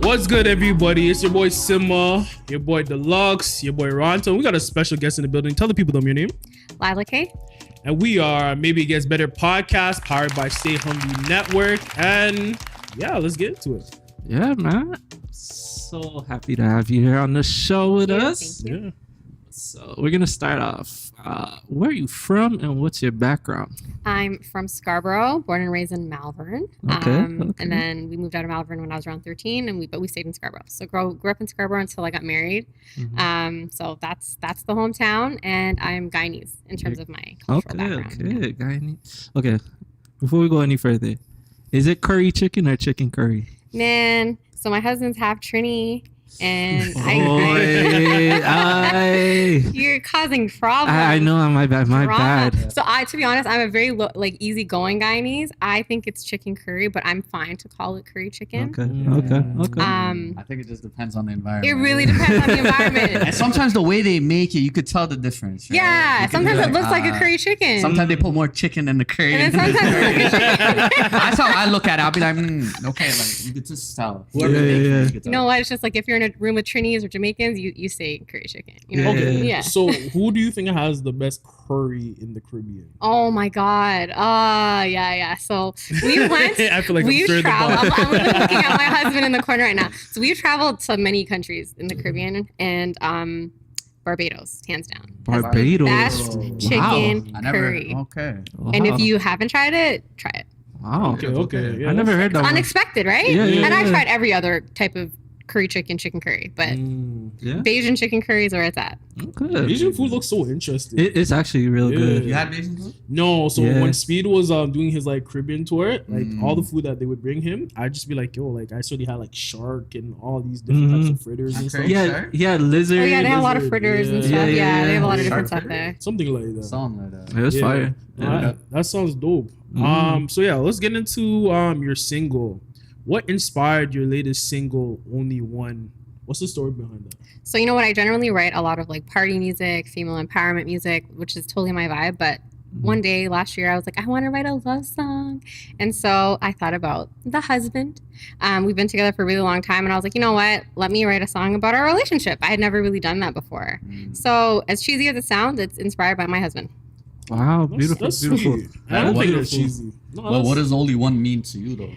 What's good, everybody? It's your boy Sima, your boy Delux, your boy Ronto. We got a special guest in the building. Tell the people your name. Lyla Kaay. And we are Maybe It Gets Better podcast, powered by Stay Hungry Network. And yeah, let's get into it. Yeah, man. So happy to have you here on the show with us. Thank you. Yeah. So we're gonna start off. Where are you from, and what's your background? I'm from Scarborough, born and raised in Malvern. Okay. And then we moved out of Malvern when I was around 13, but we stayed in Scarborough. So grew up in Scarborough until I got married. So that's the hometown, and I'm Guyanese in terms of my cultural background. Okay, Guyanese. Okay. Before we go any further, is it curry chicken or chicken curry? Man, so my husband's half Trini. And you're causing problems. I know, my bad. So to be honest, I'm a very easygoing Guyanese. I think it's chicken curry, but I'm fine to call it curry chicken. Okay. I think it just depends on the environment. It really depends on the environment. And sometimes the way they make it, you could tell the difference. Right? Yeah, sometimes it looks like a curry chicken. Sometimes they put more chicken in the curry. And then sometimes it's chicken. That's how I look at it. I'll be like, okay, like you could just tell. Yeah. You know what? It's just like if you're in a room with Trinis or Jamaicans, you say curry chicken. You know? Okay. Yeah. So who do you think has the best curry in the Caribbean? Oh my God. Yeah. So we went. I feel like we've traveled. I'm looking at my husband in the corner right now. So we've traveled to many countries in the Caribbean, and Barbados, hands down. Barbados. Best chicken curry. Okay. Wow. And if you haven't tried it, try it. Wow. Okay. Yeah, I never heard that one. Unexpected, right? Yeah. And I've tried every other type of curry chicken curry, but Bayesian chicken curry is where it's at. Okay. Asian food looks so interesting. It's actually real good. You had Asian food? No, so Yeah. when Speed was doing his Caribbean tour, all the food that they would bring him, I'd just be like, yo, I saw they had shark and all these different types of fritters and stuff. Yeah, lizard. Oh yeah, they have a lot of fritters and stuff. Yeah, they have a lot of different stuff there. Something like that. Something like that. It was fire. That sounds dope. So yeah, let's get into your single. What inspired your latest single, Only One? What's the story behind that? So you know what? I generally write a lot of party music, female empowerment music, which is totally my vibe. But one day last year, I was like, I want to write a love song. And so I thought about the husband. We've been together for a really long time. And I was like, you know what? Let me write a song about our relationship. I had never really done that before. So as cheesy as it sounds, it's inspired by my husband. Wow, beautiful. Sweet. I don't think it's cheesy. Well, what does only one mean to you, though?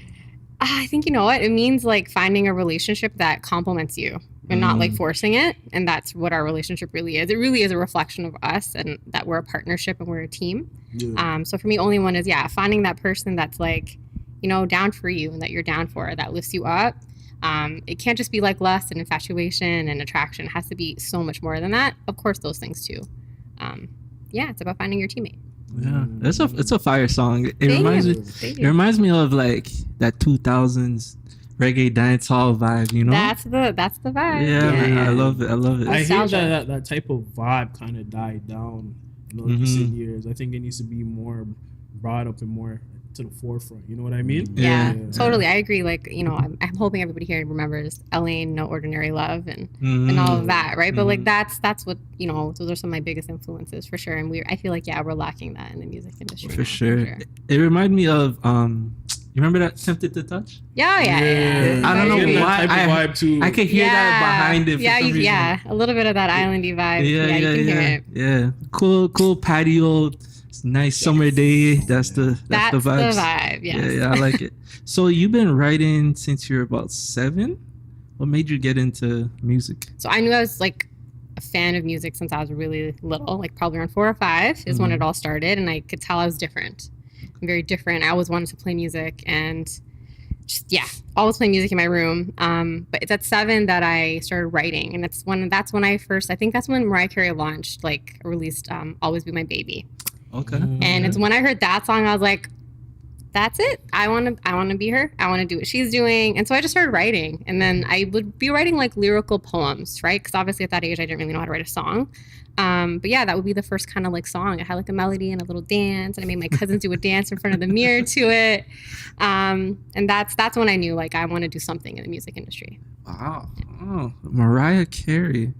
I think, you know what? It means finding a relationship that complements you and not forcing it. And that's what our relationship really is. It really is a reflection of us and that we're a partnership and we're a team. Yeah. So for me, Only One is, finding that person that's down for you and that you're down for, that lifts you up. It can't just be lust and infatuation and attraction. It has to be so much more than that. Of course, those things too. It's about finding your teammate. Yeah, it's a fire song. It reminds me of that 2000s reggae dancehall vibe. You know, that's the vibe. Yeah. I love it. I hear that type of vibe kind of died down in the recent years. I think it needs to be more brought up and more to the forefront. You know what I mean? Yeah. Totally. I agree. I'm hoping everybody here remembers Elaine, No Ordinary Love, and all of that, right? But that's what, those are some of my biggest influences for sure. And I feel we're lacking that in the music industry. For sure. It reminded me of you remember that Tempted to Touch? Yeah. I don't know why vibe too. I can hear that behind it. A little bit of that islandy vibe. You can hear it. Yeah, cool patio. Nice summer day. That's the vibe. Yeah, I like it. So you've been writing since you're about 7. What made you get into music? So I knew I was a fan of music since I was really little, probably around 4 or 5 is when it all started, and I could tell I was different. I'm very different. I always wanted to play music and just always playing music in my room. But it's at 7 that I started writing, and that's when I first. I think that's when Mariah Carey launched, released "Always Be My Baby." Okay. And it's when I heard that song, I was like, that's it. I want to be her. I want to do what she's doing. And so I just started writing. And then I would be writing lyrical poems, right? Because obviously at that age, I didn't really know how to write a song. But that would be the first kind of song. I had a melody and a little dance, and I made my cousins do a dance in front of the mirror to it. And that's when I knew I want to do something in the music industry. Wow. Oh, Mariah Carey.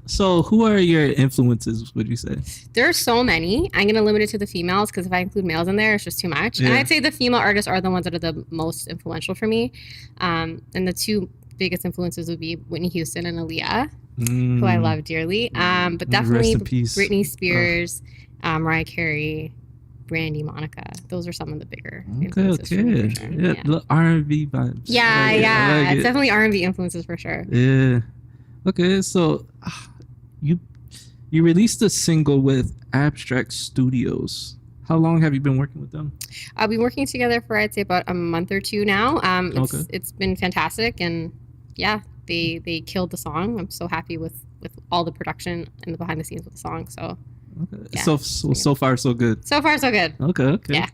So who are your influences, would you say? There are so many. I'm going to limit it to the females because if I include males in there, it's just too much. Yeah. And I'd say the female artists are the ones that are the most influential for me. And the two biggest influences would be Whitney Houston and Aaliyah, who I love dearly. But definitely Britney Spears, Mariah Carey, Brandy, Monica. Those are some of the bigger influences. Okay. For sure. Yeah, the R&B vibes. Yeah, like it's definitely R&B influences for sure. Yeah. Okay, so you released a single with Abstract Studios. How long have you been working with them? I've been working together for I'd say about a month or two now. It's been fantastic, and yeah, they killed the song. I'm so happy with all the production and the behind the scenes with the song. So. Okay. Yeah. So far so good. So far so good. Okay. Yeah.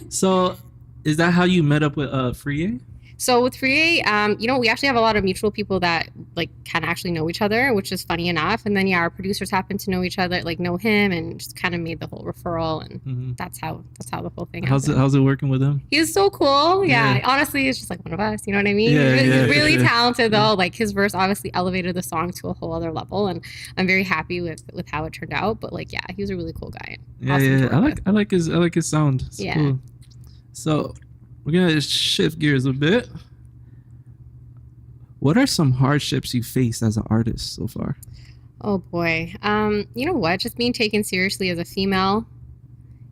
So, is that how you met up with Free? So with Free, we actually have a lot of mutual people that like kind of actually know each other, which is funny enough. And then our producers happen to know each other, like know him, and just kind of made the whole referral, and that's how the whole thing. How's it working with him? He's so cool. Yeah. Honestly, it's just like one of us. You know what I mean? Yeah, He's really talented though. Like his verse obviously elevated the song to a whole other level, and I'm very happy with how it turned out. But like, yeah, he was a really cool guy. I like his sound. It's cool. So we're gonna shift gears a bit. What are some hardships you faced as an artist so far? Oh boy. You know what? Just being taken seriously as a female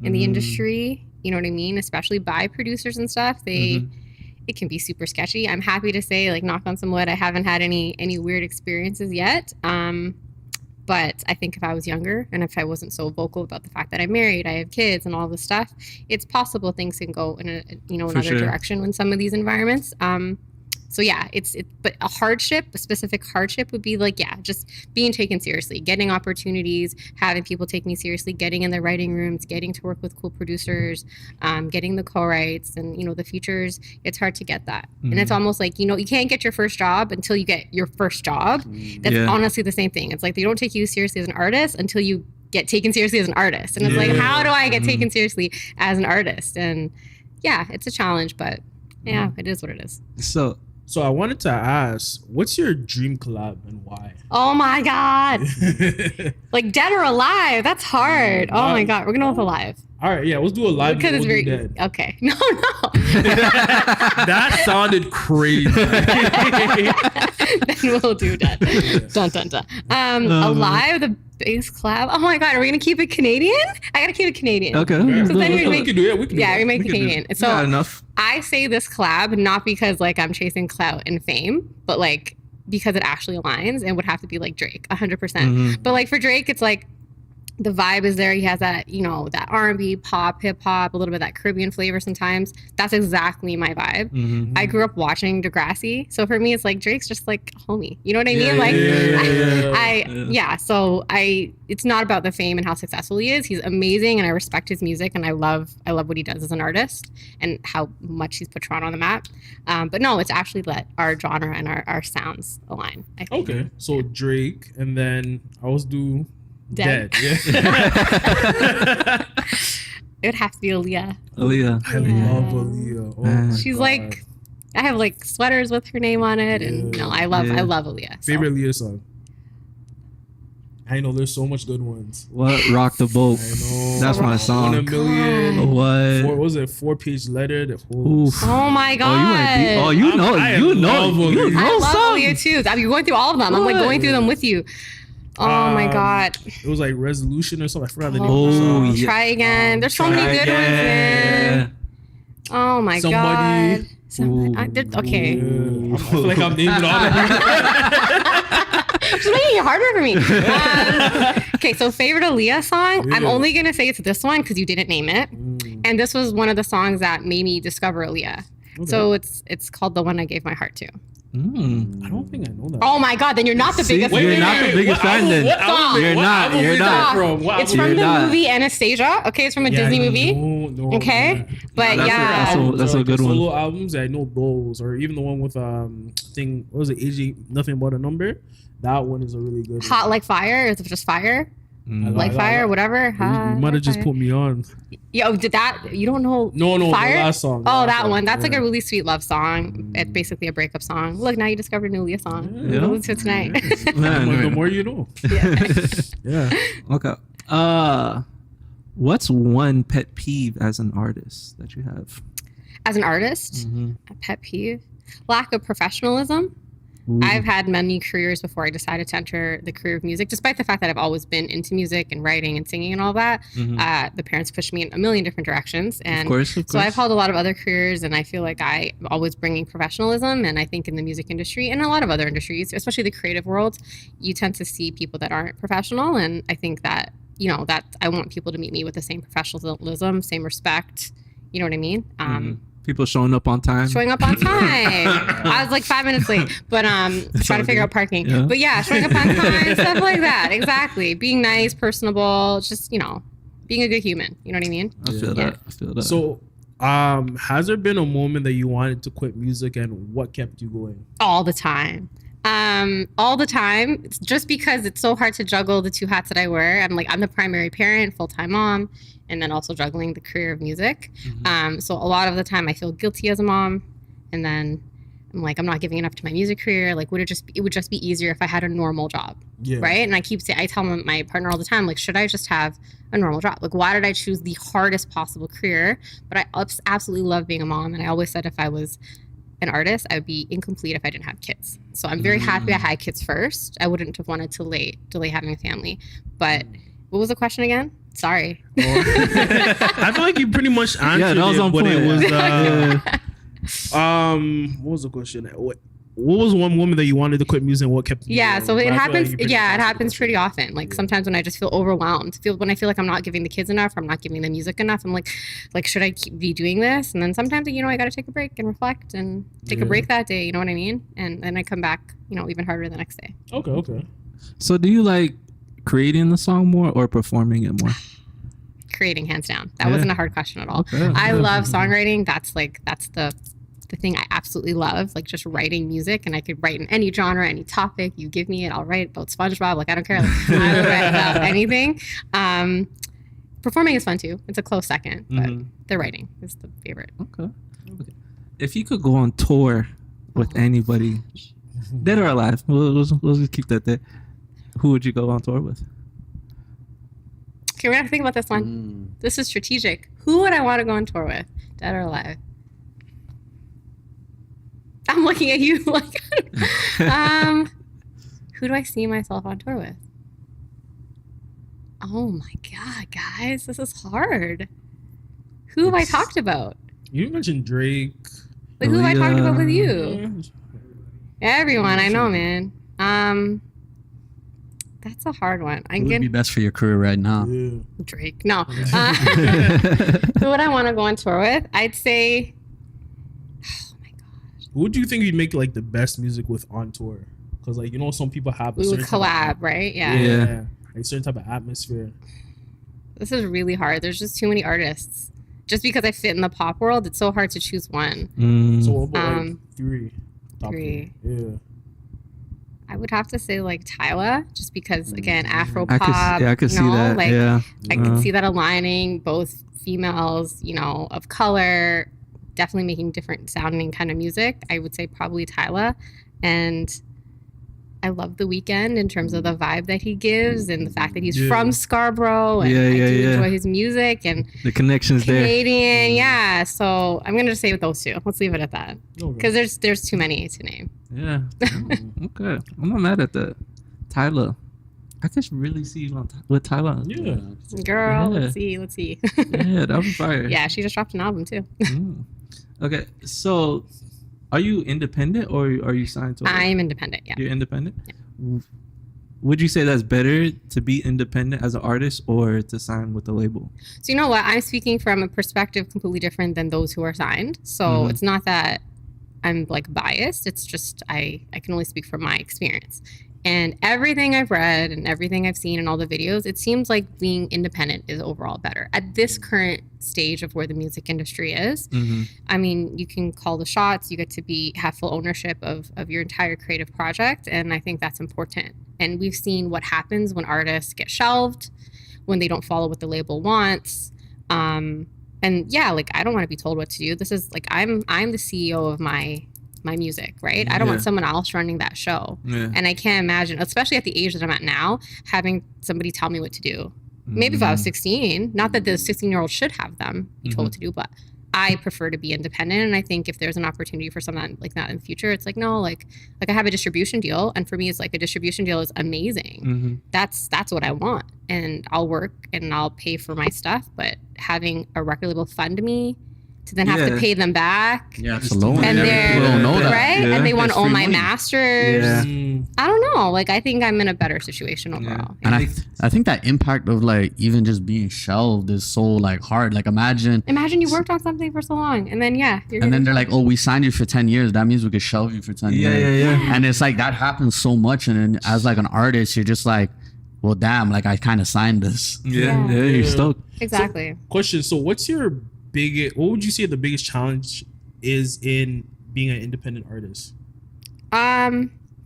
in the industry, you know what I mean? Especially by producers and stuff. It can be super sketchy. I'm happy to say, like, knock on some wood, I haven't had any weird experiences yet. But I think if I was younger and if I wasn't so vocal about the fact that I'm married, I have kids and all this stuff, it's possible things can go in another direction in some of these environments. So yeah, but a specific hardship would be like, just being taken seriously, getting opportunities, having people take me seriously, getting in the writing rooms, getting to work with cool producers, getting the co-writes and, the features. It's hard to get that. And it's almost like, you can't get your first job until you get your first job. That's honestly the same thing. It's like they don't take you seriously as an artist until you get taken seriously as an artist. And it's like, how do I get taken seriously as an artist? And yeah, it's a challenge, but yeah, it is what it is. So I wanted to ask, what's your dream collab and why? Oh my God. Like dead or alive? That's hard. Oh my God. We're going to go with alive. All right. Yeah. Let's do alive. Because it's very dead. Okay. No. That sounded crazy. Then we'll do dead. Dun, dun, dun. Alive, the biggest collab. Oh my God. Are we going to keep it Canadian? I got to keep it Canadian. Okay. Yeah. We can do it. We make it Canadian. So not enough. I say this collab not because like I'm chasing clout and fame, but like because it actually aligns and would have to be like Drake 100%. But like for Drake, it's like the vibe is there. He has that, that R&B, pop, hip hop, a little bit of that Caribbean flavor sometimes. That's exactly my vibe. I grew up watching Degrassi. So for me, it's like Drake's just like a homie. You know what I mean? So it's not about the fame and how successful he is. He's amazing and I respect his music and I love what he does as an artist and how much he's put Toronto on the map. But no, it's actually let our genre and our sounds align, I think. Okay. So Drake, and then I always do Dead. Yeah. It would have to be Aaliyah. I love Aaliyah. Oh she's God. Like, I have like sweaters with her name on it, and I love Aaliyah. So. Favorite Aaliyah song? I know there's so much good ones. What? Rock the Boat. I know. That's my song. 1 a Million. God. What? What was it? 4-page letter. Oh my God. You know. I love Aaliyah too. I'm going through all of them. I'm like going through them with you. Oh my God. It was like Resolution or something. I forgot the name of the song. Try Again. There's so many good ones, man. Oh my God. Somebody. Okay. Yeah. I feel like I'm naming all of them. It's making it harder for me. Okay, so favorite Aaliyah song? Yeah. I'm only going to say it's this one because you didn't name it. And this was one of the songs that made me discover Aaliyah. Okay. So it's called The One I Gave My Heart To. I don't think I know that. Oh my God! Then you're not the biggest. You're not the biggest fan. Then you're not. It's from the movie Anastasia. Okay, it's from a Disney movie. No, okay, but that's a good one. Solo albums, I know those, or even the one with what was it? AG Nothing But a Number. That one is a really good. Hot Like Fire. Is it just fire? Like Fire, whatever. You might have just put me on. Yo, did that? You don't know? No, Fire? The last song. That one. That's like a really sweet love song. It's basically a breakup song. Look, now you discovered an Aaliyah song. Listen to it tonight. The more you know. Yeah. Okay. What's one pet peeve as an artist that you have? As an artist, a pet peeve, lack of professionalism. I've had many careers before I decided to enter the career of music, despite the fact that I've always been into music and writing and singing and all that. The parents pushed me in a million different directions. And of course. so I've held a lot of other careers, and I feel like I'm always bringing professionalism. And I think in the music industry and a lot of other industries, especially the creative world, you tend to see people that aren't professional. And I think that, that I want people to meet me with the same professionalism, same respect. You know what I mean? People showing up on time. I was like 5 minutes late, but trying to figure out parking. Yeah. But yeah, showing up on time, stuff like that. Exactly. Being nice, personable, just, being a good human. You know what I mean? I feel that. So, has there been a moment that you wanted to quit music, and what kept you going? All the time. It's just because it's so hard to juggle the two hats that I wear. I'm the primary parent, full-time mom, and then also juggling the career of music. So a lot of the time I feel guilty as a mom, and then I'm like, I'm not giving enough to my music career. It would just be easier if I had a normal job, right? And I tell my partner all the time, should I just have a normal job? Why did I choose the hardest possible career? But I absolutely love being a mom, and I always said if I was an artist, I would be incomplete if I didn't have kids. So I'm very happy I had kids first. I wouldn't have wanted to delay having a family. But what was the question again? Sorry. I feel like you pretty much answered that was on point. It was what was the question? What was one woman that you wanted to quit music, and what kept you going? So it happens. It happens pretty often. Sometimes when I just feel overwhelmed, when I feel like I'm not giving the kids enough, or I'm not giving the music enough, I'm like should I be doing this? And then sometimes I got to take a break and reflect and take a break that day. You know what I mean? And then I come back, even harder the next day. Okay. So do you like creating the song more or performing it more? Creating, hands down. That wasn't a hard question at all. Okay. I love songwriting. That's the thing I absolutely love, just writing music, and I could write in any genre, any topic you give me it. I'll write about SpongeBob. I don't care. I will write about anything. Performing is fun too. It's a close second, but the writing is the favorite. Okay. If you could go on tour with anybody, dead or alive, we'll just keep that there. Who would you go on tour with? Okay, we have to think about this one. This is strategic. Who would I want to go on tour with, dead or alive? I'm looking at you who do I see myself on tour with? Oh my God, guys, this is hard. Who have I talked about? You mentioned Drake. Who have I talked about with you? Everyone, I know, man. That's a hard one. Who would be best for your career right now? Drake. No. Who would I want to go on tour with? I'd say... Who do you think you'd make the best music with on tour? Because some people have a certain collab, right? Yeah. A certain type of atmosphere. This is really hard. There's just too many artists. Just because I fit in the pop world, it's so hard to choose one. So what about three? Top three. Yeah. I would have to say Tyla, just because again, Afro pop. I could see that. I could see that aligning both females, of color. Definitely making different sounding kind of music. I would say probably Tyla. And I love The Weeknd in terms of the vibe that he gives and the fact that he's from Scarborough. And I do enjoy his music and the connections Canadian, yeah. So I'm gonna just say with those two. Let's leave it at that. Because there's too many to name. Yeah. Okay. I'm not mad at that. Tyla. I could really see you with Tyla. Yeah. Girl, let's see. Yeah, that was fire. Yeah, she just dropped an album too. Okay, so are you independent or are you signed to? I'm independent. Yeah. You're independent. Yeah. Would you say that's better to be independent as an artist or to sign with the label? So you know what? I'm speaking from a perspective completely different than those who are signed. So it's not that I'm biased. It's just I can only speak from my experience. And everything I've read and everything I've seen in all the videos, it seems like being independent is overall better. At this current stage of where the music industry is, I mean, you can call the shots, you get to have full ownership of your entire creative project, and I think that's important. And we've seen what happens when artists get shelved, when they don't follow what the label wants. And yeah, I don't want to be told what to do. This is I'm the CEO of my music, right? I don't want someone else running that show. And I can't imagine, especially at the age that I'm at now, having somebody tell me what to do. Maybe if I was 16, not that the 16-year-old should have them be told what to do, but I prefer to be independent, and I think if there's an opportunity for something like that in the future, it's like no, like I have a distribution deal, and for me, it's like a distribution deal is amazing. Mm-hmm. That's what I want, and I'll work and I'll pay for my stuff. But having a record label fund me to then have to pay them back, it's a loan, and they're right, and they want to own my money. masters. Yeah. I don't know. Like, I think I'm in a better situation overall. And I think that impact of like even just being shelved is so like hard. Like imagine you worked on something for so long, and then and then they're like, oh, we signed you for 10 years. That means we could shelve you for 10 years. Yeah. And it's like that happens so much. And then as like an artist, you're just like, well, damn, like I kind of signed this. Yeah, you're stoked. Exactly. So, question. So what would you say the biggest challenge is in being an independent artist?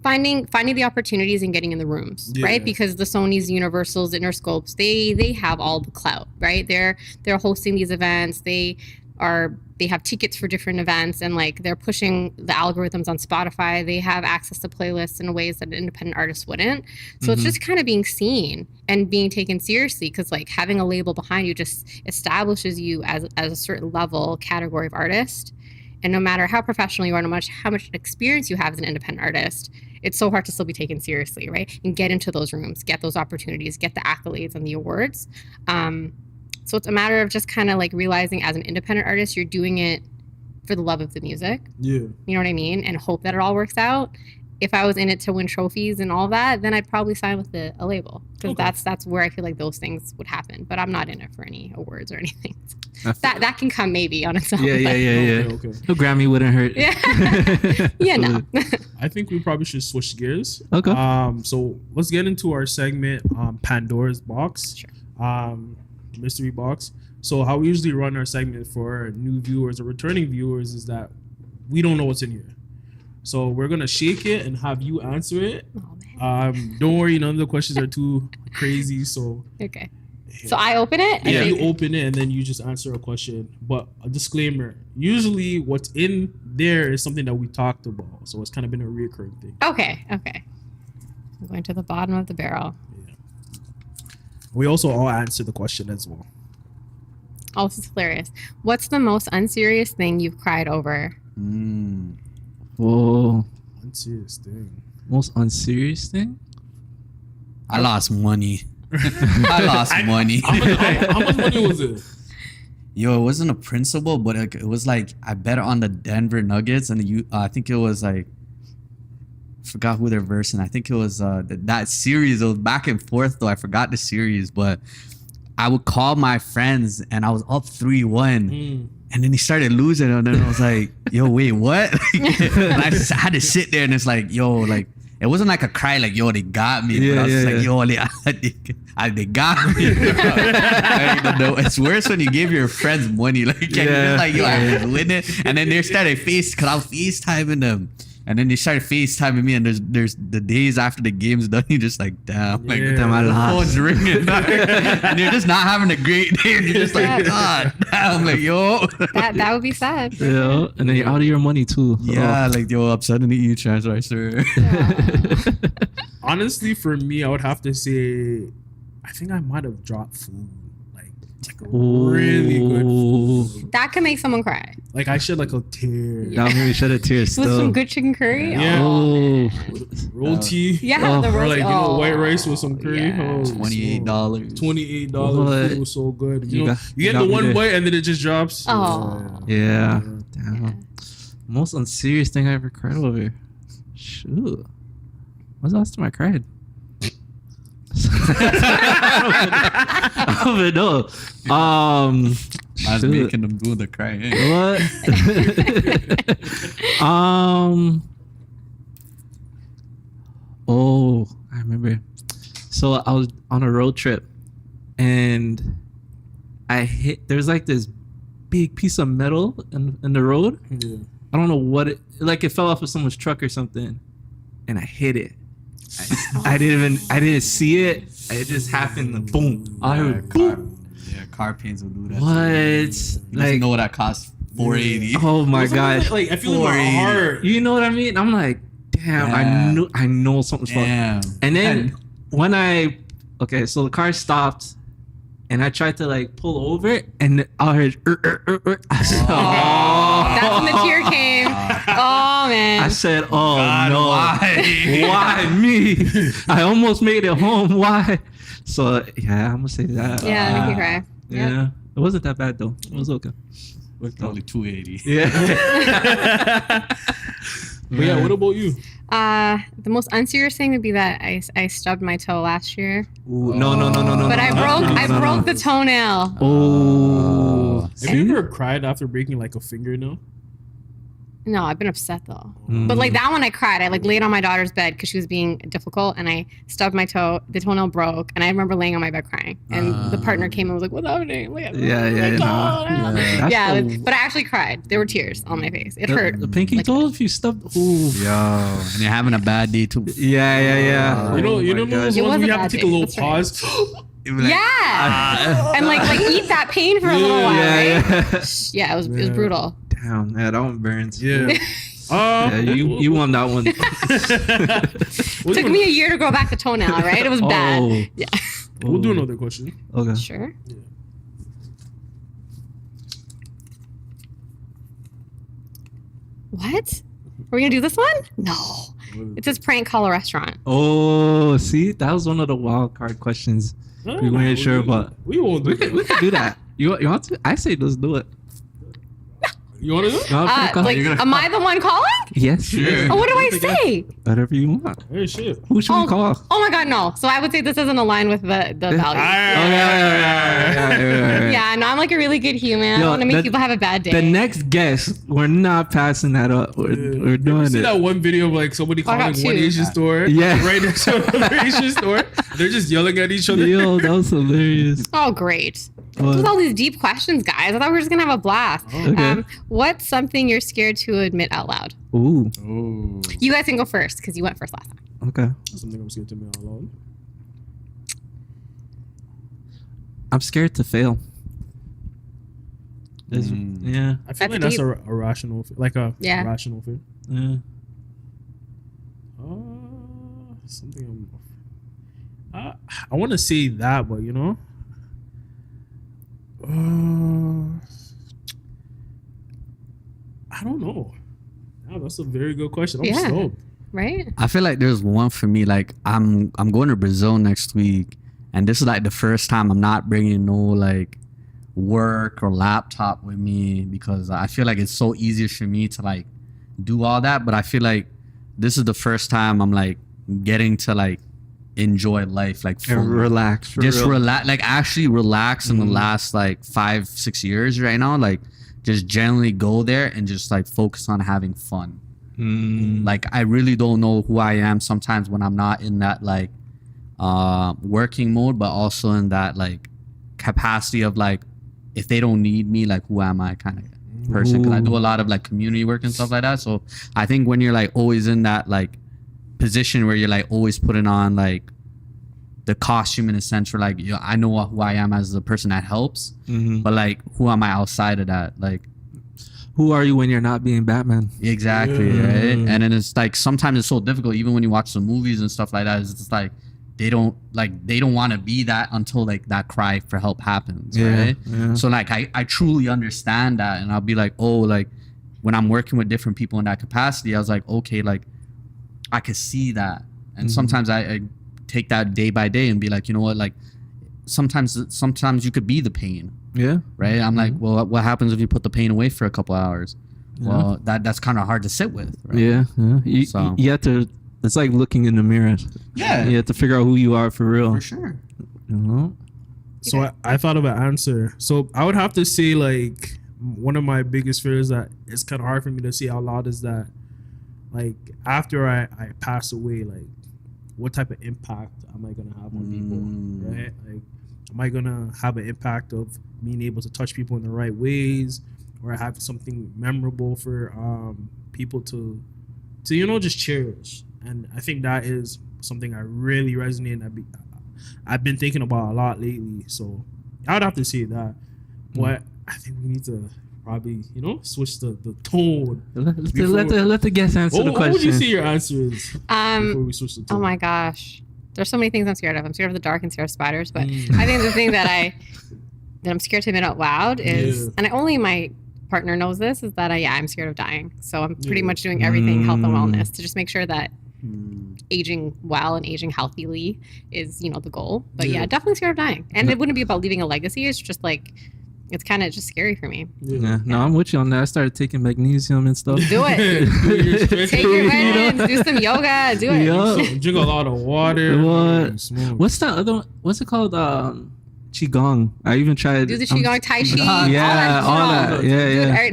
Finding the opportunities and getting in the rooms, right? Because the Sonys, Universals, Interscopes, they have all the clout, right? They're hosting these events. They have tickets for different events, and like they're pushing the algorithms on Spotify. They have access to playlists in ways that independent artists wouldn't. So it's just kind of being seen and being taken seriously, because like having a label behind you just establishes you as a certain level category of artist. And no matter how professional you are, no matter how much experience you have as an independent artist, it's so hard to still be taken seriously, right? And get into those rooms, get those opportunities, get the accolades and the awards. So it's a matter of just kind of like realizing as an independent artist, you're doing it for the love of the music. Yeah. You know what I mean? And hope that it all works out. If I was in it to win trophies and all that, then I'd probably sign with a label, because that's where I feel like those things would happen. But I'm not in it for any awards or anything. That can come maybe on its own. Yeah. Okay. No, Grammy wouldn't hurt. Yeah. No. I think we probably should switch gears. Okay. So let's get into our segment, Pandora's Box. Sure. Mystery box. So how we usually run our segment for new viewers or returning viewers is that we don't know what's in here. So we're gonna shake it and have you answer it. Oh, man. Don't worry, none of the questions are too crazy. So okay. So I open it? Yeah, you open it and then you just answer a question. But a disclaimer, usually what's in there is something that we talked about. So it's kind of been a reoccurring thing. Okay. I'm going to the bottom of the barrel. Yeah. We also all answer the question as well. Oh, this is hilarious. What's the most unserious thing you've cried over? Whoa. Unserious thing. Most unserious thing? I lost money. I lost money. How much money was it? Yo, it wasn't a principal, but it was like I bet on the Denver Nuggets, and I think it was like, I forgot who they're versing. I think it was that series. It was back and forth though. I forgot the series, but I would call my friends, and I was up 3-1. And then he started losing, and then I was like, yo, wait, what? And I had to sit there, and it's like, yo, like, it wasn't like a cry, like, yo, they got me. But I was just like, yo, they got me. It's worse when you give your friends money. Like, you're just like, yo, I was winning. And then they started because I was FaceTiming them. And then they started FaceTiming me, and there's the days after the game's done, you're just like, damn, like, damn, I lost. Phone's ringing. And you're just not having a great day. And you're just like, God damn, like, yo. That would be sad. Yeah, and then you're out of your money too. Yeah, like, yo, I'm suddenly you transfer, sir. Honestly, for me, I would have to say, I think I might have dropped food. Like really good food. That can make someone cry. Like I shed like a tear. That made me shed a tear still. With some good chicken curry. Yeah. Oh. Roti. Yeah, the or roti. like white rice with some curry. Yeah. Oh, $28. $28. It was so good. You get the one bite and then it just drops. Oh. Yeah. Damn. Most unserious thing I ever cried over. Shoot. When's the last time I cried? I don't even know. I was making them do the cry. What? Oh, I remember. So I was on a road trip, and there's like this big piece of metal in the road. Yeah. I don't know what it fell off of someone's truck or something, and I hit it. I didn't see it. It just happened. Boom! I heard boom. Car paints will do that. What? Like, know that costs $480. Oh my god! Like I feel in my heart. You know what I mean? I'm like, damn. I know something's wrong. And then so the car stopped, and I tried to like pull over, and I heard. I said, That's when the tear came. Oh man. I said, "Oh God, no, why me? I almost made it home. Why?" So yeah, I'm gonna say that. Yeah, make you cry. Yeah, it wasn't that bad though. It was okay. Only 280. Yeah. But yeah, what about you? The most unserious thing would be that I stubbed my toe last year. Ooh, no. But I broke the toenail. Oh. Have you ever cried after breaking like a fingernail? No, I've been upset though. But like that one I cried. I like laid on my daughter's bed because she was being difficult and I stubbed my toe. The toenail broke and I remember laying on my bed crying. And the partner came and was like, "What's happening?" Like, but I actually cried. There were tears on my face. It hurt. The pinky toe if you stubbed. Ooh. Yo, and you're having a bad day too. Yeah. You know those ones where you have to take a little That's right. pause. Yeah. And like eat that pain for a little while, right? Yeah, it was brutal. Damn, that one burns. Yeah. Yeah, you won that one. Took me a year to grow back the toenail, right? It was bad. Yeah. We'll do another question. Okay. Sure. Yeah. What? Are we gonna do this one? No. It says prank call a restaurant. Oh, see, that was one of the wild card questions we weren't sure about. We won't do We could do that. You want to? I say let's do it. You want to do it? You want to call? Am I the one calling? Yes. Sure. Oh, what do I say? Whatever you want. Hey, shit. Who should we call? Oh my God, no. So I would say this doesn't align with the values. Yeah, no, I'm like a really good human. I don't want to make people have a bad day. The next guest, we're not passing that up. We're doing See it. that one video of like somebody I got calling one two. Asian store Yeah. right next to another Asian store? They're just yelling at each other. Yo, that was hilarious. Oh, great. What? With all these deep questions, guys. I thought we were just going to have a blast. Okay. What's something you're scared to admit out loud? Ooh. Oh. You guys can go first because you went first last time. Okay. Something I'm scared to admit out loud. I'm scared to fail. Yeah. I feel That's like that's deep. a rational, like a Yeah. rational fear. Yeah. Something I want to say that, but you know, I don't know. Yeah, that's a very good question. I'm Yeah. stoked. Right? I feel like there's one for me. Like I'm going to Brazil next week, and this is like the first time I'm not bringing no like work or laptop with me because I feel like it's so easy for me to like do all that. But I feel like this is the first time I'm like getting to like enjoy life, like And fully. relax. For Just real. relax, like actually relax in the last like 5-6 years right now. Like just generally go there and just like focus on having fun. Like I really don't know who I am sometimes when I'm not in that like working mode, but also in that like capacity of like if they don't need me, like who am I kind of person? Because I do a lot of like community work and stuff like that. So I think when you're like always in that like position where you're like always putting on like the costume in a sense where like I know who I am as the person that helps, but like who am I outside of that? Like Who are you when you're not being Batman? exactly, right? And then it's like sometimes it's so difficult even when you watch some movies and stuff like that. It's just like they don't want to be that until like that cry for help happens, right? Yeah. So like I truly understand that, and I'll be like, oh, like when I'm working with different people in that capacity, I was like, okay, like I could see that, and sometimes I take that day by day and be like, you know what, like sometimes you could be the pain, Yeah. right? I'm like, well, what happens if you put the pain away for a couple hours? Well, that's kind of hard to sit with, right? Yeah. So- You have to. It's like looking in the mirror. Yeah. You have to figure out who you are for real. For sure. You know? So I thought of an answer. So I would have to say like one of my biggest fears that it's kind of hard for me to say out loud is that like after I pass away, like what type of impact am I gonna have on people, right? Like am I gonna have an impact of being able to touch people in the right ways, or have something memorable for people to you know just cherish? And I think that is something I really resonate and I've been thinking about a lot lately. So I would have to say that. But I think we need to probably, you know, switch the tone. Let the guest answer the question. What would you say your answer is before we switch the tone? Oh my gosh. There's so many things I'm scared of. I'm scared of the dark and scared of spiders. But I think the thing that I'm scared to admit out loud is, and only my partner knows this, is that I'm scared of dying. So I'm pretty much doing everything health and wellness to just make sure that aging well and aging healthily is, the goal. But definitely scared of dying. And it wouldn't be about leaving a legacy. It's just like, it's kind of just scary for me. No, I'm with you on that. I started taking magnesium and stuff. Do it. Take your vitamins. Do some yoga. Do it. Yeah. Drink a lot of water. What's that other one? What's it called? Qigong. I even tried. Do the Qigong, Tai Chi. Yeah, all that. Yeah.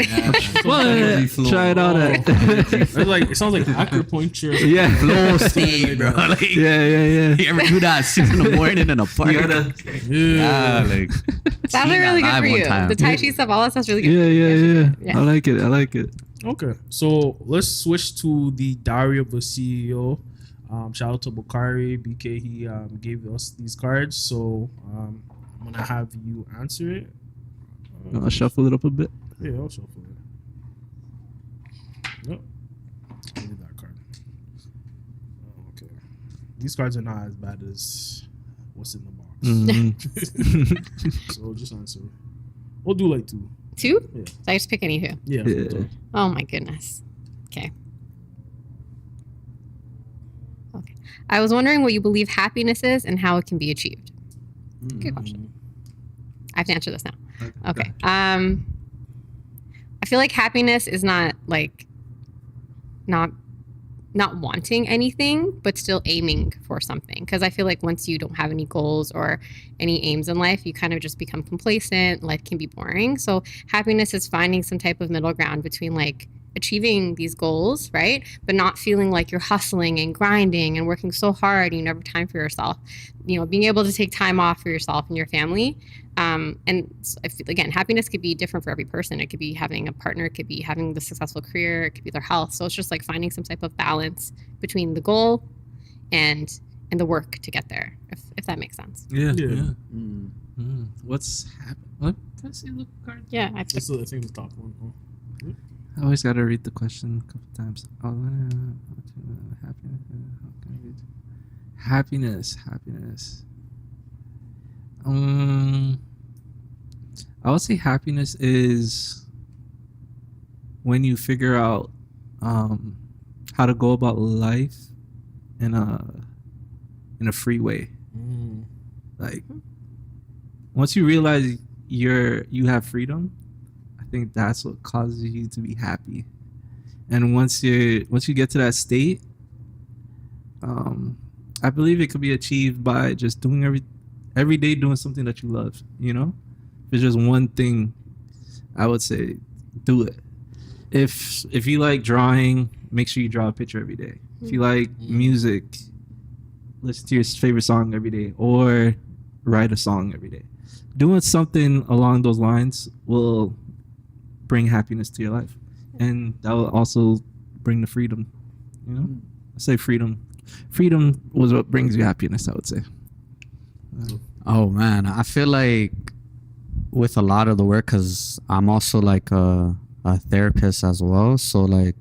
What? Tried all that. It sounds like acupuncture. Yeah. Flow state, bro. Like, yeah. You ever do that 6 in the morning in a park? Like. That'd be really good for you. The Tai Chi stuff, all that stuff's really good. Yeah. I like it. Okay, so let's switch to the diary of the CEO. Shout out to Bakari, BK. He gave us these cards, so I'm gonna have you answer it. I'll shuffle it up a bit. Yeah, I'll shuffle it. Nope. I need that card. Okay. These cards are not as bad as what's in the box. So just answer. We'll do like 2. 2? Yeah. So I just pick any 2? Yeah. Oh my goodness. Okay. I was wondering what you believe happiness is and how it can be achieved. Good question. I have to answer this now. Okay. I feel like happiness is not like not wanting anything, but still aiming for something. Because I feel like once you don't have any goals or any aims in life, you kind of just become complacent. Life can be boring. So happiness is finding some type of middle ground between like achieving these goals, right? But not feeling like you're hustling and grinding and working so hard and you never have time for yourself. Being able to take time off for yourself and your family. And I feel, again, happiness could be different for every person. It could be having a partner. It could be having the successful career. It could be their health. So it's just like finding some type of balance between the goal and the work to get there, if that makes sense. Yeah. What's happening? What? Can I see the card? Yeah. I think the top one. I always got to read the question a couple times. Happiness. I would say happiness is when you figure out how to go about life in a free way. Like once you realize you have freedom, I think that's what causes you to be happy. And once you get to that state, I believe it could be achieved by just doing every day doing something that you love. If it's just one thing, I would say do it. If you like drawing, make sure you draw a picture every day. If you like music, listen to your favorite song every day or write a song every day. Doing something along those lines will bring happiness to your life, and that will also bring the freedom. I say freedom was what brings you happiness, I would say. Oh man, I feel like with a lot of the work, because I'm also like a therapist as well, so like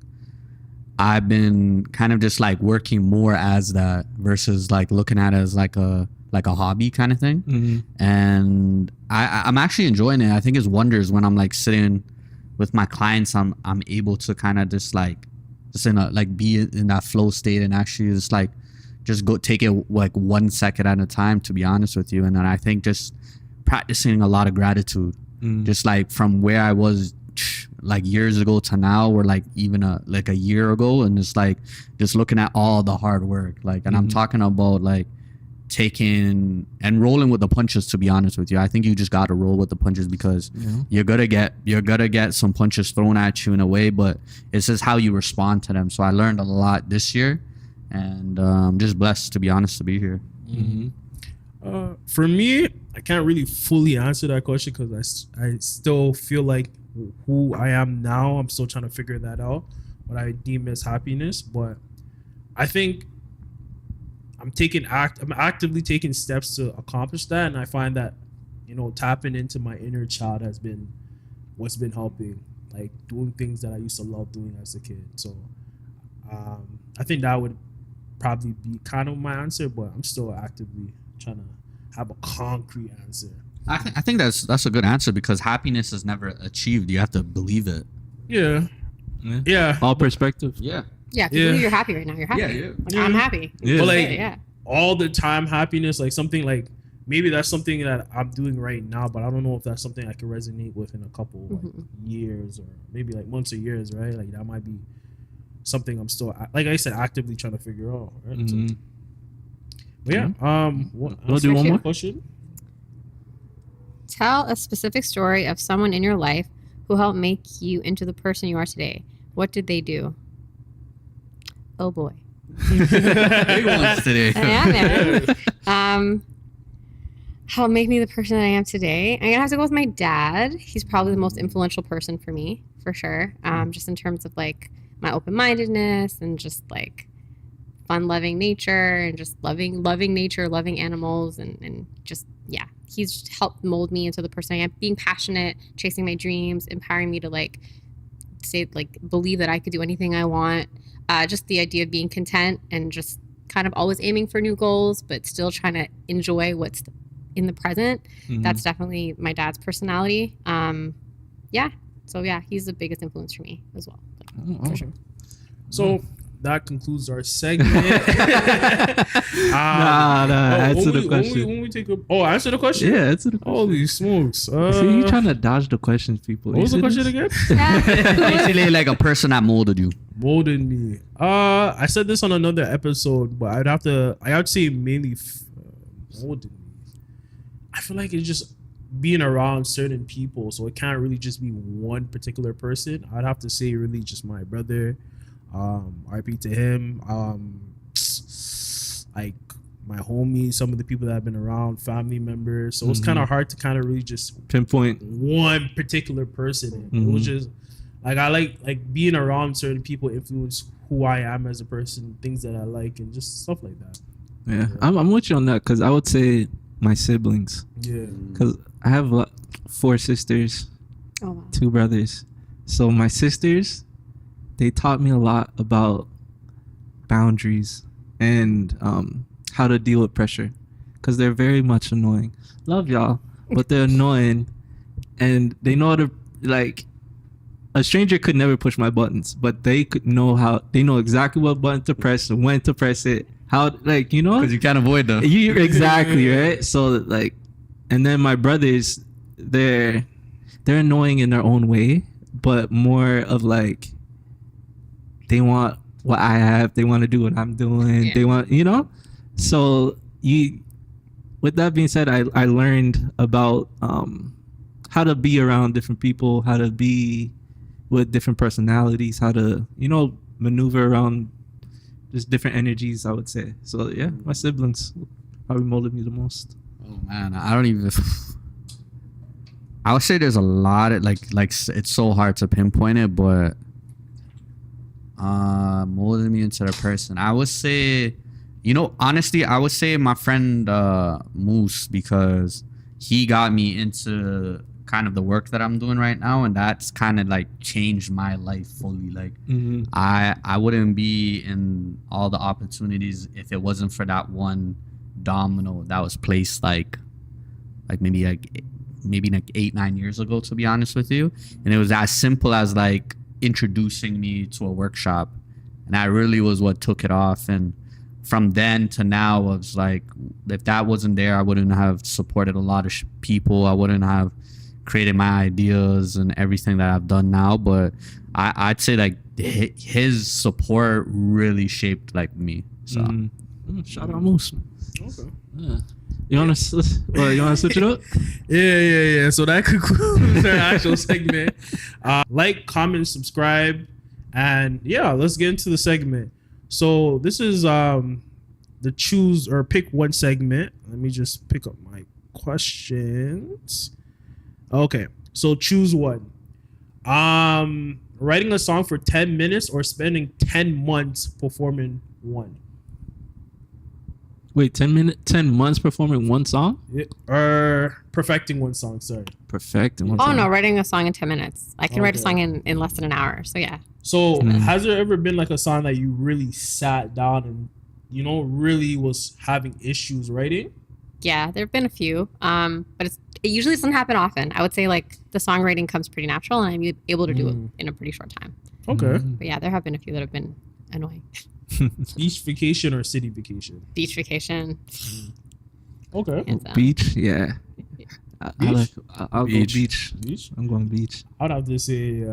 I've been kind of just like working more as that versus like looking at it as like a hobby kind of thing. And I'm actually enjoying it. I think it's wonders when I'm like sitting with my clients, I'm able to kind of just in a like be in that flow state and actually just go take it like 1 second at a time, to be honest with you. And then I think just practicing a lot of gratitude, just like from where I was like years ago to now, or like even a year ago, and it's like just looking at all the hard work, like, and I'm talking about like taking and rolling with the punches, to be honest with you. I think you just got to roll with the punches, because you're gonna get some punches thrown at you in a way, but it's just how you respond to them. So I learned a lot this year, and I'm just blessed, to be honest, to be here. For me, I can't really fully answer that question because I still feel like who I am now, I'm still trying to figure that out, what I deem as happiness. But I think I'm actively taking steps to accomplish that, and I find that tapping into my inner child has been what's been helping, like doing things that I used to love doing as a kid. So I think that would probably be kind of my answer, but I'm still actively trying to have a concrete answer. I think that's a good answer because happiness is never achieved. You have to believe it. Yeah. All perspective. Yeah. Yeah, if you believe you're happy right now, you're happy. Yeah. Like, I'm happy. Yeah. But like Yeah. all the time happiness, like something like maybe that's something that I'm doing right now, but I don't know if that's something I can resonate with in a couple like, years or maybe like months or years, right? Like that might be something I'm still, like I said, actively trying to figure out. Right? So, but yeah, We'll do one more question. Tell a specific story of someone in your life who helped make you into the person you are today. What did they do? Oh boy. Big ones today. Yeah, man. How make me the person that I am today? I'm gonna have to go with my dad. He's probably the most influential person for me, for sure. Just in terms of like my open-mindedness and just like fun-loving nature and just loving nature, loving animals, and just he's just helped mold me into the person I am. Being passionate, chasing my dreams, empowering me to like say like believe that I could do anything I want. Just the idea of being content and just kind of always aiming for new goals, but still trying to enjoy what's in the present. That's definitely my dad's personality. So he's the biggest influence for me as well. For sure. So that concludes our segment. Answer the question. When we take answer the question? Yeah, answer the question. Holy smokes. See, you trying to dodge the questions, people. What was the question again? Basically, like a person that molded you. Molded me. I said this on another episode, but I would say mainly molded me. I feel like it's just being around certain people, so it can't really just be one particular person. I'd have to say really just my brother. RP to him. Like my homies, some of the people that have been around, family members. So it's kind of hard to kind of really just pinpoint one particular person. It was just like I like being around certain people influence who I am as a person, things that I like, and just stuff like that. Yeah. I'm with you on that because I would say my siblings. Yeah. Because I have 4 sisters, 2 brothers. So my sisters, they taught me a lot about boundaries and how to deal with pressure because they're very much annoying. Love y'all, but they're annoying and they know how to, like, a stranger could never push my buttons, but they know exactly what button to press and when to press it. How, like, you know? Because you can't avoid them. Exactly, right? So, like, and then my brothers, they're annoying in their own way, but more of like, they want what I have. They want to do what I'm doing. Yeah. They want, So with that being said, I learned about how to be around different people, how to be with different personalities, how to, maneuver around just different energies, I would say. So yeah, my siblings probably molded me the most. Oh man, I don't even. I would say there's a lot of like it's so hard to pinpoint it, but molded me into the person. I would say, honestly, I would say my friend Moose, because he got me into kind of the work that I'm doing right now, and that's kind of like changed my life fully. Like I wouldn't be in all the opportunities if it wasn't for that one domino that was placed like maybe 8-9 years ago, to be honest with you. And it was as simple as like introducing me to a workshop, and that really was what took it off. And from then to now, I was like, if that wasn't there, I wouldn't have supported a lot of people. I wouldn't have created my ideas and everything that I've done now. But I'd say like his support really shaped like me. So shout out Moose. Okay. Yeah. You want to switch it up? Yeah. So that concludes our actual segment. Like, comment, subscribe, and let's get into the segment. So this is the choose or pick one segment. Let me just pick up my questions. Okay, so choose one. Writing a song for 10 minutes or spending 10 months performing one. Wait, 10 months performing one song? Or perfecting one song, sorry. Perfecting one song. Oh, no, writing a song in 10 minutes. I can write a song in less than an hour, so yeah. So has there ever been like a song that you really sat down and really was having issues writing? Yeah, there have been a few, but it usually doesn't happen often. I would say like the songwriting comes pretty natural, and I'm able to do it in a pretty short time. Okay. But yeah, there have been a few that have been annoying. Beach vacation or city vacation? Beach vacation. Okay. Hands down. Beach, yeah. I'll go Beach. beach. I'm going beach. I'd have to say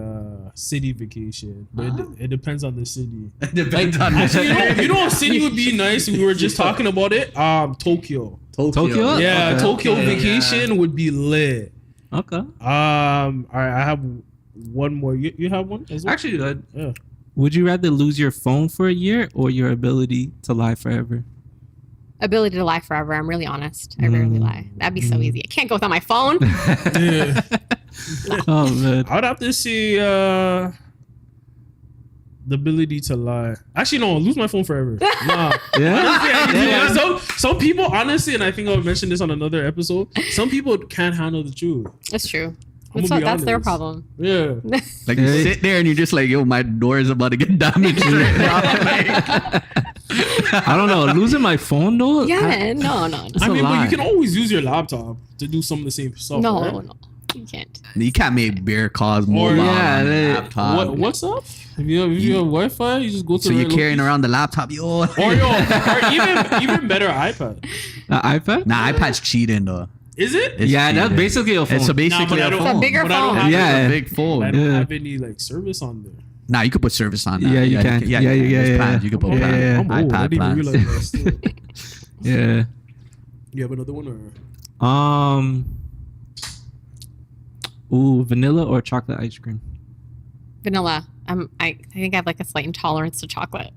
city vacation, but it depends on the city. It depends on Actually, you know what city would be nice? We were just talking about it. Tokyo. Tokyo? Yeah, Okay. Tokyo vacation would be lit. Okay. All right, I have one more. You have one as well? Actually, Yeah. would you rather lose your phone for a year or your ability to lie forever? Ability to lie forever. I'm really honest. I rarely lie. That'd be so easy. I can't go without my phone. Yeah. Oh man. I would have to say the ability to lie. Actually, no, lose my phone forever. Nah. Yeah. Some people, honestly, and I think I'll mention this on another episode. Some people can't handle the truth. That's true. I'm gonna be That's their honest. problem. Yeah. Like you sit there and you're just like, yo, my door is about to get damaged right now. I don't know. Losing my phone though. Yeah, man. No. It's I a mean, but lie. you can always use your laptop to do some of the same stuff. No, right? no. You can't. You can't make bear calls mobile yeah, on your they- laptop. What's up? If you have Wi-Fi, you just go to So the you're right carrying location. around the laptop, yo. or even better, iPad. iPad? Nah, iPad's cheating though. Is it? It's Yeah, that's cheating. basically a phone. It's basically I a don't- phone. It's a bigger but I don't phone. have Yeah. It's a big I phone. don't Yeah. have any like service on there. Nah, you could put service on that. Yeah, you can. Yeah, Yeah, There's yeah. plans. You could put Yeah, plans. yeah. I'm old. I iPad didn't even plans. realize that. Still. Yeah. You have another one or? Vanilla or chocolate ice cream? Vanilla. I think I have like a slight intolerance to chocolate,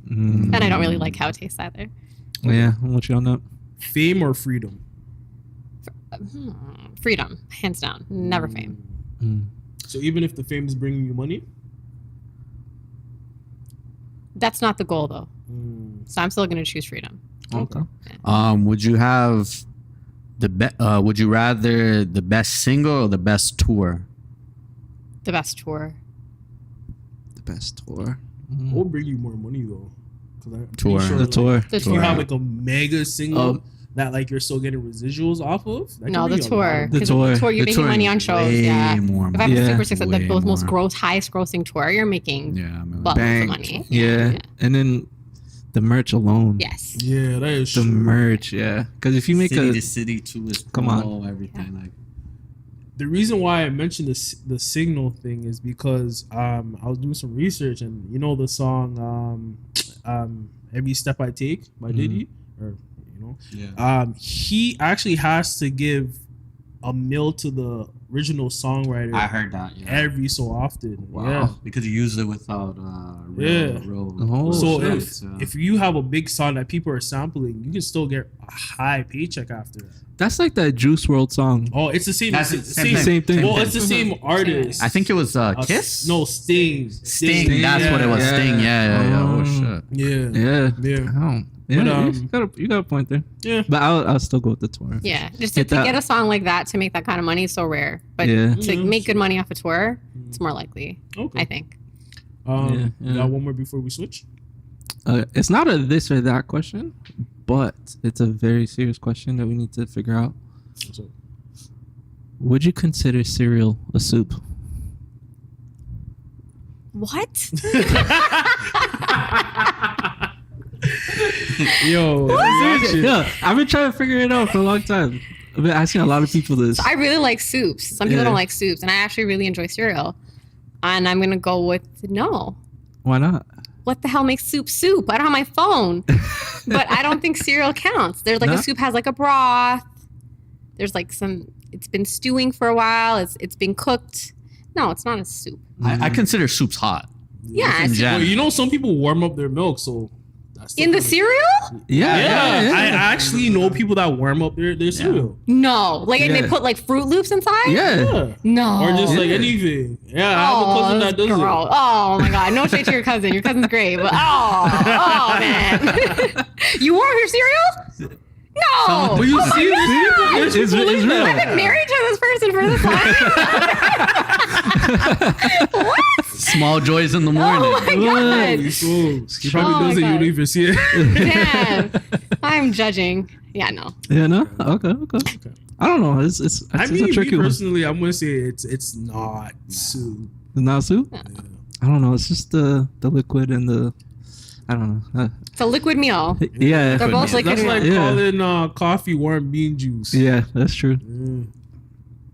Mm. and I don't really like how it tastes either. Yeah, I'm with you on that. Fame or freedom? Freedom, hands down. Never fame. Mm. So even if the fame is bringing you money? That's not the goal though. So I'm still going to choose freedom. Okay. Would you have would you rather the best single or the best tour? The best tour. The best tour. What will bring you more money though? 'Cause I'm pretty Tour. sure, The like, tour. The if you tour. have like a mega single Um, that like you're still getting residuals off of. that can No, the bring you a lot tour. of- The 'Cause tour. The tour, you're The making tour money is on shows. way Yeah. more If I have Yeah. a super successful, Way the most more. highest grossing tour, you're making Yeah, I mean, lots of Bank. money. Yeah. And then the merch alone. Yes. Yeah, that is The true. merch, yeah. Because if you make city a to city too is Come on. promo, everything like. The reason why I mentioned the signal thing is because I was doing some research, and you know the song Every Step I Take by Diddy, or you know, Yeah. he actually has to give a mill to the original songwriter I heard that. Yeah. every so often. Wow. Yeah. Because you use it without Yeah. real So shit, if you have a big song that people are sampling, you can still get a high paycheck after that. that's like that Juice WRLD song. Oh, it's the same. That's it's the the Same thing. Well, it's the same artist. I think it was Kiss. No, Sting. Sting. That's what it was. Yeah. Sting. Yeah. Oh shit. Yeah. Yeah. Yeah. Oh. Yeah, But, you got a point there. Yeah. But I'll still go with the tour. Yeah. Just Get to that- get a song like that to make that kind of money is so rare. But Yeah. to Yeah, make good money off a tour, it's more likely, Okay. I think. Yeah. You got one more before we switch? It's not a this or that question, but it's a very serious question that we need to figure out. What's up? Would you consider cereal a soup? What? Yo, Yeah, I've been trying to figure it out for a long time. I've been asking a lot of people this. I really like soups. Some people Yeah. don't like soups, and I actually really enjoy cereal. And I'm gonna go with no. Why not? What the hell makes soup soup? I don't have my phone, but I don't think cereal counts. There's like No? a soup has like a broth. There's like some. It's been stewing for a while. It's been cooked. No, it's not a soup. I consider soups hot. Yeah, In it's general. Well, you know, some people warm up their milk, so that's in the cereal. Yeah, I actually know people that warm up their cereal. No, like and Yeah. they put like Fruit Loops inside. Yeah. No. Or just like Yeah. anything. Yeah, I have a cousin that does gross. it. Oh my god, no shade to your cousin. Your cousin's great, but oh man, you warm your cereal? No. But you Oh my see, God. there's It's people like real. that. I've been married to this person for this long. What? Small joys in the morning. Oh my god! He probably does it. You don't even see it. Damn, I'm judging. Yeah, no. Yeah, no. Okay. I don't know. It's I mean, a tricky me one. personally, I'm gonna say it's not soup. It's not soup. Yeah. I don't know. It's just the liquid and the. I don't know. It's a liquid meal. Yeah. They're both liquid That's like meals. calling coffee warm bean juice. Yeah, that's true.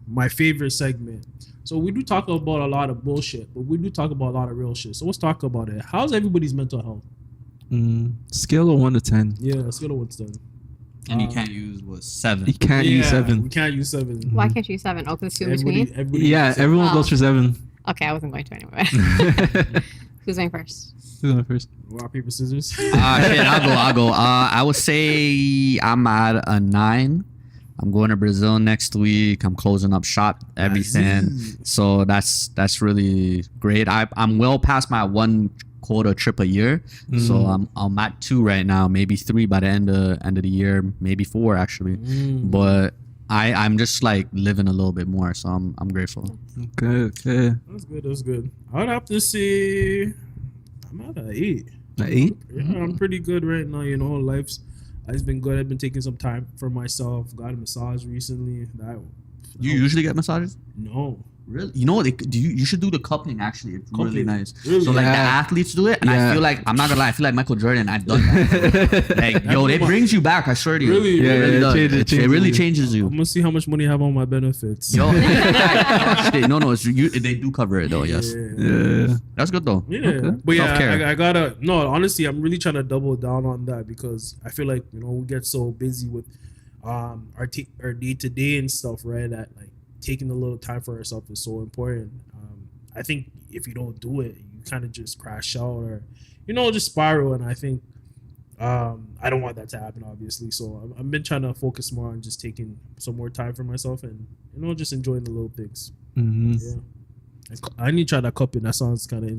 My favorite segment. So we do talk about a lot of bullshit, but we do talk about a lot of real shit. So let's talk about it. How's everybody's mental health? Scale of 1 to 10. Yeah, scale of 1 to 10. And you can't use 7. You can't use 7. We can't use 7. Why can't you use 7? Oh, because it's two in between. Everybody Everyone goes for 7. Okay, I wasn't going to anyway. Who's going first? Who's going first? Rock, paper, scissors. I'll go. I would say I'm at a 9. I'm going to Brazil next week. I'm closing up shop, everything. So that's really great. I'm well past my 1 quota trip a year. So I'm at 2 right now, maybe 3 by the end of the year, maybe 4 actually. But I'm just like living a little bit more, so I'm grateful. Okay. That's good. I'd have to say I'm at an 8. An 8? Yeah, I'm pretty good right now. You know, life's been good. I've been taking some time for myself. Got a massage recently. You usually get massages? No. Really? You know what? You should do the cupping actually. It's really nice. Really? So like the athletes do it, and I feel like I'm not gonna lie. I feel like Michael Jordan. I've done that. Like it brings you back. I swear to you. Really? It really changes you. I'm gonna see how much money I have on my benefits. Yo, no, they do cover it though. Yes. Yeah. That's good though. Yeah, Okay. but yeah, Self-care. I gotta. No, honestly, I'm really trying to double down on that because I feel like we get so busy with our day to day and stuff, right? That like taking a little time for ourselves is so important. I think if you don't do it, you kind of just crash out or just spiral. And I think I don't want that to happen, obviously. So I've been trying to focus more on just taking some more time for myself and just enjoying the little things. Yeah. I need to try that cupping. That sounds kind of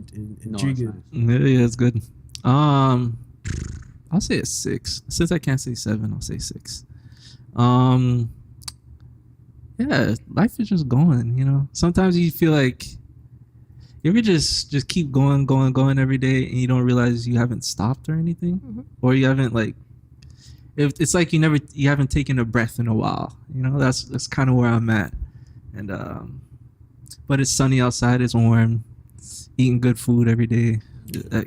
intriguing. Yeah, it's good. I'll say a 6. Since I can't say 7, I'll say 6. Yeah, life is just going. Sometimes you feel like you ever just keep going every day, and you don't realize you haven't stopped or anything, or you haven't it's like you haven't taken a breath in a while. That's kind of where I'm at, and but it's sunny outside, it's warm, eating good food every day.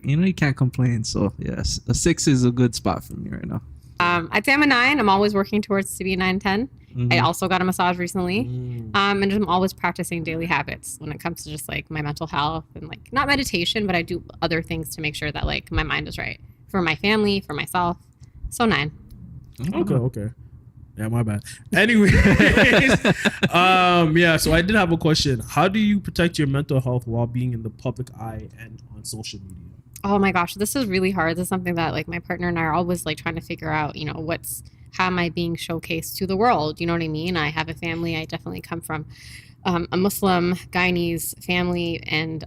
You can't complain. So yes, a 6 is a good spot for me right now. I'd say I'm a 9. I'm always working towards to be a 9, 10. I also got a massage recently. And I'm always practicing daily habits when it comes to just like my mental health and like not meditation, but I do other things to make sure that like my mind is right for my family, for myself. So 9. Okay. Yeah, my bad. Anyways, so I did have a question. How do you protect your mental health while being in the public eye and on social media? Oh my gosh, this is really hard. This is something that like my partner and I are always like trying to figure out, how am I being showcased to the world? You know what I mean? I have a family. I definitely come from a Muslim Guyanese family and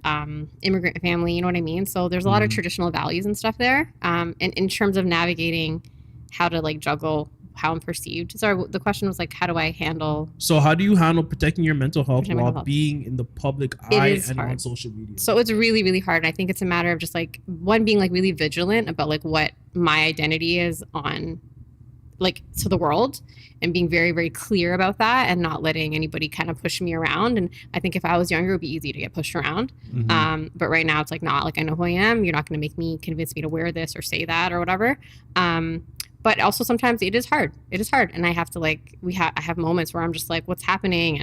immigrant family. You know what I mean? So there's a lot of traditional values and stuff there. And in terms of navigating how to like juggle how I'm perceived. So the question was like, how do I handle? So how do you handle protecting your mental health while being in the public eye and on social media? So it's really, really hard. And I think it's a matter of just like being like really vigilant about like what my identity is on like to the world and being very, very clear about that and not letting anybody kind of push me around. And I think if I was younger, it would be easy to get pushed around. But right now it's like, not like I know who I am. You're not going to convince me to wear this or say that or whatever. But also sometimes it is hard. And I have to like, I have moments where I'm just like, what's happening?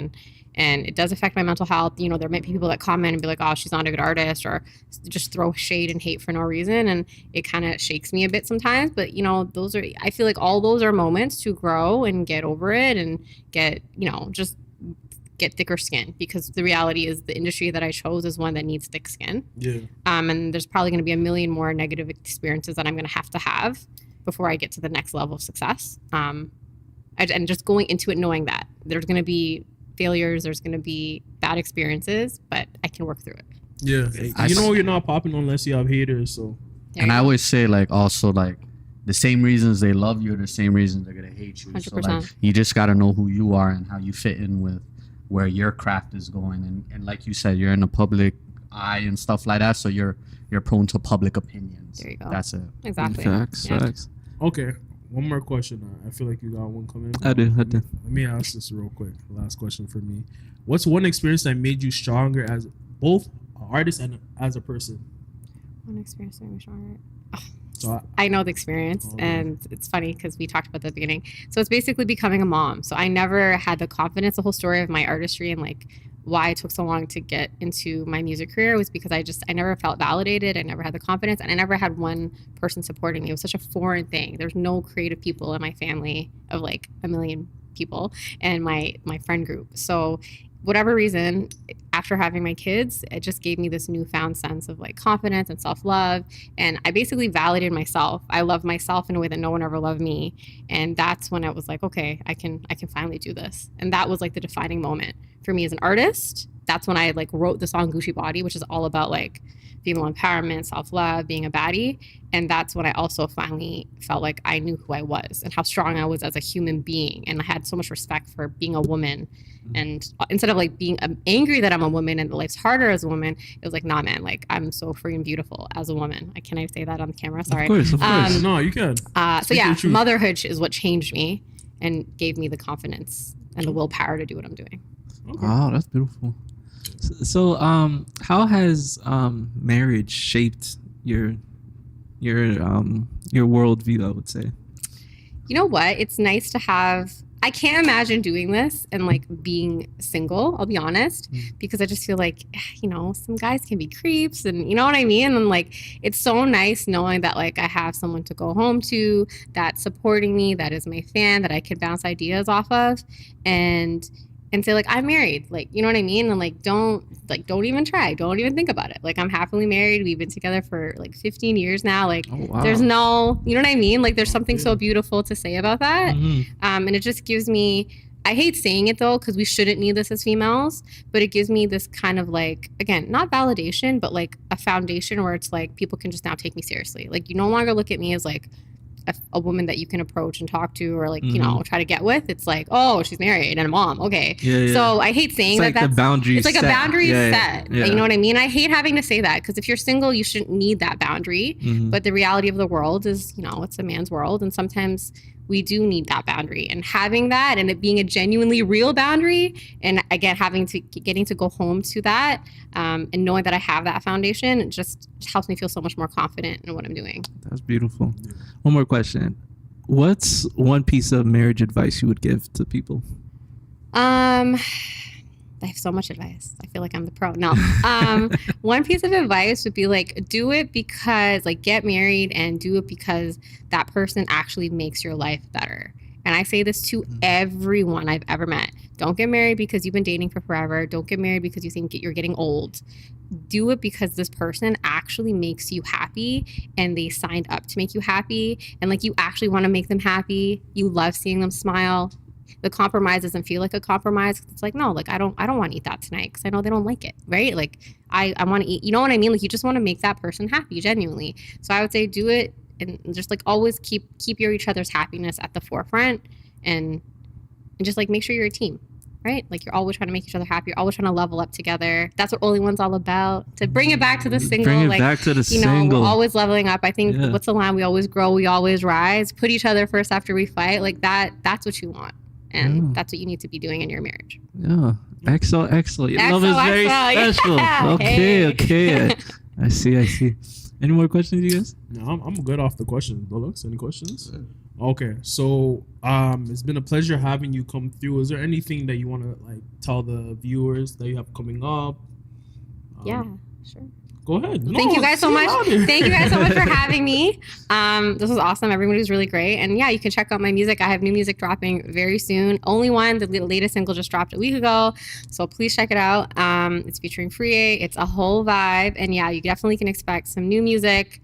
And it does affect my mental health. There might be people that comment and be like, oh, she's not a good artist, or just throw shade and hate for no reason. And it kind of shakes me a bit sometimes. But, I feel like all those are moments to grow and get over it and get, just get thicker skin, because the reality is the industry that I chose is one that needs thick skin. Yeah. And there's probably going to be a million more negative experiences that I'm going to have before I get to the next level of success. And just going into it knowing that there's going to be failures, there's going to be bad experiences, but I can work through it. Yeah. You're not popping unless you have haters. So. And I always say like also like the same reasons they love you are the same reasons they're going to hate you. 100%. So like you just got to know who you are and how you fit in with where your craft is going. And like you said, you're in a public eye and stuff like that. So you're prone to public opinions. There you go. That's it. Exactly. Facts. Okay, one more question. I feel like you got one coming. I do. Let me ask this real quick. Last question for me. What's one experience that made you stronger as both an artist and as a person? One experience that made me stronger. So I know the experience, and it's funny because we talked about that at the beginning. So it's basically becoming a mom. So I never had the confidence. The whole story of my artistry and like why it took so long to get into my music career was because I never felt validated. I never had the confidence, and I never had one person supporting me. It was such a foreign thing. There's no creative people in my family of like a million people and my friend group. So whatever reason, after having my kids, it just gave me this newfound sense of like confidence and self-love. And I basically validated myself. I love myself in a way that no one ever loved me. And that's when I was like, okay, I can finally do this. And that was like the defining moment for me as an artist. That's when I like wrote the song Gucci Body, which is all about like female empowerment, self-love, being a baddie. And that's when I also finally felt like I knew who I was and how strong I was as a human being. And I had so much respect for being a woman. And instead of like being angry that I'm a woman and life's harder as a woman, it was like, nah, man, like I'm so free and beautiful as a woman. Can I say that on camera? Sorry. Of course. No, you can. So yeah, motherhood is what changed me and gave me the confidence and the willpower to do what I'm doing. Okay. Wow, that's beautiful. So, how has marriage shaped your worldview, I would say? You know what? It's nice to have. I can't imagine doing this and like being single, I'll be honest, because I just feel like, you know, some guys can be creeps and you know what I mean? And like, it's so nice knowing that like I have someone to go home to that's supporting me, that is my fan, that I can bounce ideas off of and say like, I'm married, like, you know what I mean? And like, don't even try, don't even think about it. Like I'm happily married. We've been together for like 15 years now. Like there's no, you know what I mean? Like there's something so beautiful to say about that. And it just gives me, I hate saying it though, because we shouldn't need this as females, but it gives me this kind of like, again, not validation, but like a foundation where it's like, people can just now take me seriously. Like you no longer look at me as like, a woman that you can approach and talk to or like, you know, try to get with. It's like, oh, she's married and a mom. Okay. Yeah. So I hate saying it's that's the boundary. It's like set. a boundary set. Yeah. You know what I mean? I hate having to say that because if you're single, you shouldn't need that boundary. But the reality of the world is, you know, it's a man's world. And sometimes we do need that boundary, and having that and it being a genuinely real boundary. And again, getting to go home to that and knowing that I have that foundation, it just helps me feel so much more confident in what I'm doing. That's beautiful. One more question. What's one piece of marriage advice you would give to people? I have so much advice. I feel like I'm the pro. No. One piece of advice would be like, do it because like get married and do it because that person actually makes your life better. And I say this to everyone I've ever met. Don't get married because you've been dating for forever. Don't get married because you think you're getting old. Do it because this person actually makes you happy and they signed up to make you happy. And like you actually want to make them happy. You love seeing them smile. The compromise doesn't feel like a compromise. It's like, no, like I don't want to eat that tonight because I know they don't like it, right? Like I want to eat, you know what I mean? Like you just want to make that person happy genuinely. So I would say do it and just like always keep each other's happiness at the forefront and just like make sure you're a team, right? Like you're always trying to make each other happy. You're always trying to level up together. That's what Only One's all about. To bring it back to the single, bring it like back to the you know, single. we're always leveling up. I think what's the line? We always grow, we always rise. Put each other first after we fight. Like that's what you want. And that's what you need to be doing in your marriage. Yeah. XO. Your love is very special. Yeah. Okay. I see. Any more questions, you guys? No, I'm good off the questions. Delux, any questions? Okay. So it's been a pleasure having you come through. Is there anything that you want to like tell the viewers that you have coming up? Yeah, sure. Go ahead. Thank you guys so much. Thank you guys so much for having me. This was awesome. Everybody was really great. And yeah, you can check out my music. I have new music dropping very soon. Only One, the latest single just dropped a week ago. So please check it out. It's featuring Free. It's a whole vibe. And yeah, you definitely can expect some new music.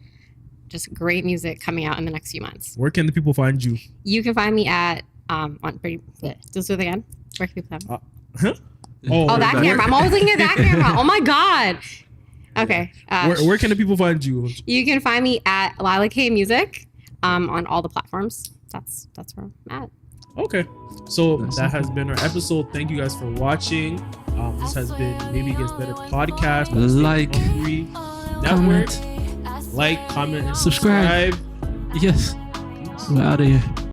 Just great music coming out in the next few months. Where can the people find you? You can find me at just do it again. Where can people find me? Oh, that camera. I'm always looking at that camera. Oh my God. Okay. Where can the people find you? You can find me at Lyla Kaay Music on all the platforms. That's where I'm at. Okay. So that has been our episode. Thank you guys for watching. This has been Maybe It Gets Better podcast. Like, Network. Like, comment, and subscribe. Yes. We're out of here.